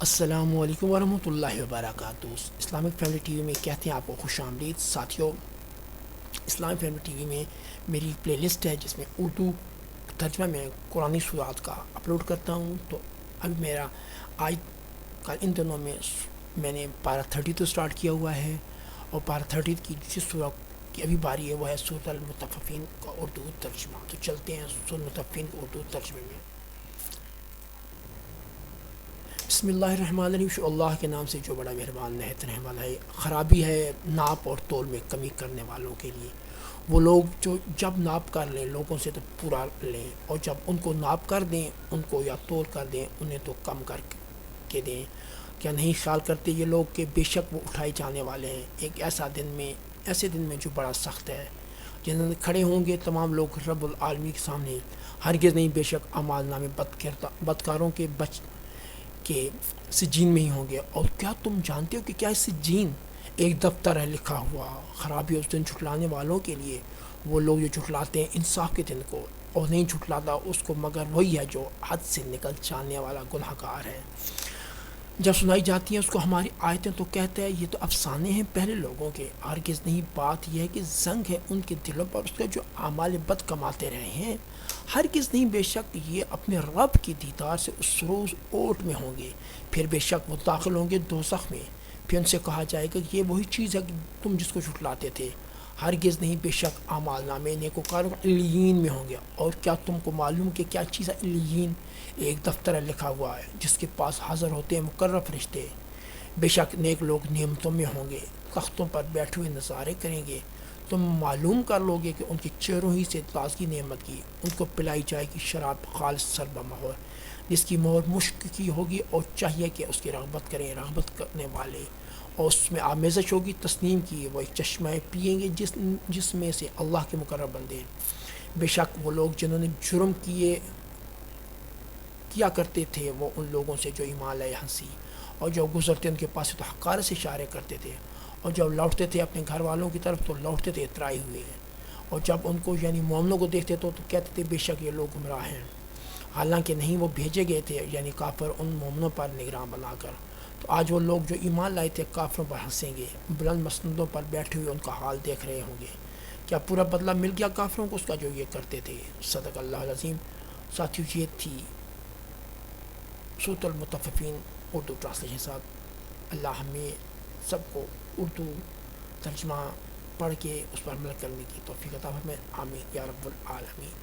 السلام علیکم ورحمۃ اللہ وبرکاتہ۔ اسلامک فیملی ٹی وی میں کہتے ہیں آپ کو خوش آمدید ساتھیوں۔ اسلامک فیملی ٹی وی میں میری پلے لسٹ ہے جس میں اردو ترجمہ میں قرآنی سورات کا اپلوڈ کرتا ہوں۔ تو ابھی میرا آج کا ان دنوں میں نے پارہ 30 تو سٹارٹ کیا ہوا ہے، اور پارہ 30 کی جس سورہ کی ابھی باری ہے وہ ہے سورۃ المطففین کا اردو ترجمہ۔ تو چلتے ہیں سورۃ المطففین کے اردو ترجمے میں۔ بسم اللہ الرحمن الرحیم، شو اللہ کے نام سے جو بڑا مہربان نہایت رحم والا ہے۔ خرابی ہے ناپ اور تول میں کمی کرنے والوں کے لیے، وہ لوگ جو جب ناپ کر لیں لوگوں سے تو پورا لیں، اور جب ان کو ناپ کر دیں ان کو یا تول کر دیں انہیں تو کم کر کے دیں۔ کیا نہیں خیال کرتے یہ لوگ کہ بے شک وہ اٹھائے جانے والے ہیں ایک ایسے دن میں جو بڑا سخت ہے، جن میں کھڑے ہوں گے تمام لوگ رب العالمین کے سامنے۔ ہرگز نہیں، بے شک اعمال نامے بدکاروں کے سجین میں ہی ہوں گے۔ اور کیا تم جانتے ہو کہ کیا سجین ایک دفتر ہے لکھا ہوا؟ خرابی اس دن جھٹلانے والوں کے لیے، وہ لوگ جو جھٹلاتے ہیں انصاف کے دن کو، اور نہیں جھٹلاتا اس کو مگر وہی ہے جو حد سے نکل جانے والا گناہ گار ہے۔ جب سنائی جاتی ہیں اس کو ہماری آیتیں تو کہتا ہے یہ تو افسانے ہیں پہلے لوگوں کے، ہرگز نہیں، بات یہ ہے کہ زنگ ہے ان کے دلوں پر اس کا جو اعمال بد کماتے رہے ہیں۔ ہرگز نہیں، بے شک یہ اپنے رب کی دیدار سے اس روز اوٹ میں ہوں گے، پھر بے شک وہ داخل ہوں گے دوزخ میں، پھر ان سے کہا جائے گا یہ وہی چیز ہے کہ تم جس کو جھٹلاتے تھے۔ ہرگز نہیں، بے شک اعمال نامے نیکوکاروں علیین میں ہوں گے۔ اور کیا تم کو معلوم کہ کیا چیز ہے علیین؟ ایک دفتر ہے لکھا ہوا ہے جس کے پاس حاضر ہوتے ہیں مقرر فرشتے۔ بے شک نیک لوگ نعمتوں میں ہوں گے، تختوں پر بیٹھے ہوئے نظارے کریں گے۔ تم معلوم کر لو گے کہ ان کے چہروں ہی سے تازگی نعمت کی، ان کو پلائی جائے گی شراب خالص سربہ مہر، جس کی مہر مشک کی ہوگی، اور چاہیے کہ اس کی رغبت کریں رغبت کرنے والے، اور اس میں آمیزش ہوگی تسنیم کی، وہ ایک چشمہ پئیں گے جس میں سے اللہ کے مقرر بندے۔ بے شک وہ لوگ جنہوں نے جرم کیا کرتے تھے وہ ان لوگوں سے جو ایمان لائے ہنسی، اور جو گزرتے ان کے پاس تو حقارت سے اشارے کرتے تھے، اور جب لوٹتے تھے اپنے گھر والوں کی طرف تو لوٹتے تھے اترائی ہوئے، اور جب ان کو یعنی مومنوں کو دیکھتے تو کہتے تھے بے شک یہ لوگ گمراہ ہیں، حالانکہ نہیں وہ بھیجے گئے تھے یعنی کافر ان مومنوں پر نگراں بنا کر۔ تو آج وہ لوگ جو ایمان لائے تھے کافروں پر ہنسیں گے، بلند مسندوں پر بیٹھے ہوئے ان کا حال دیکھ رہے ہوں گے۔ کیا پورا بدلہ مل گیا کافروں کو اس کا جو یہ کرتے تھے؟ صدق اللہ العظیم۔ ساتھیو، یہ تھی سورۃ المطففین اردو ٹرانسلیشن صاحب۔ اللہ ہمیں سب کو اردو ترجمہ پڑھ کے اس پر عمل کرنے کی توفیق عطا فرمائے، آمین یا رب العالمین۔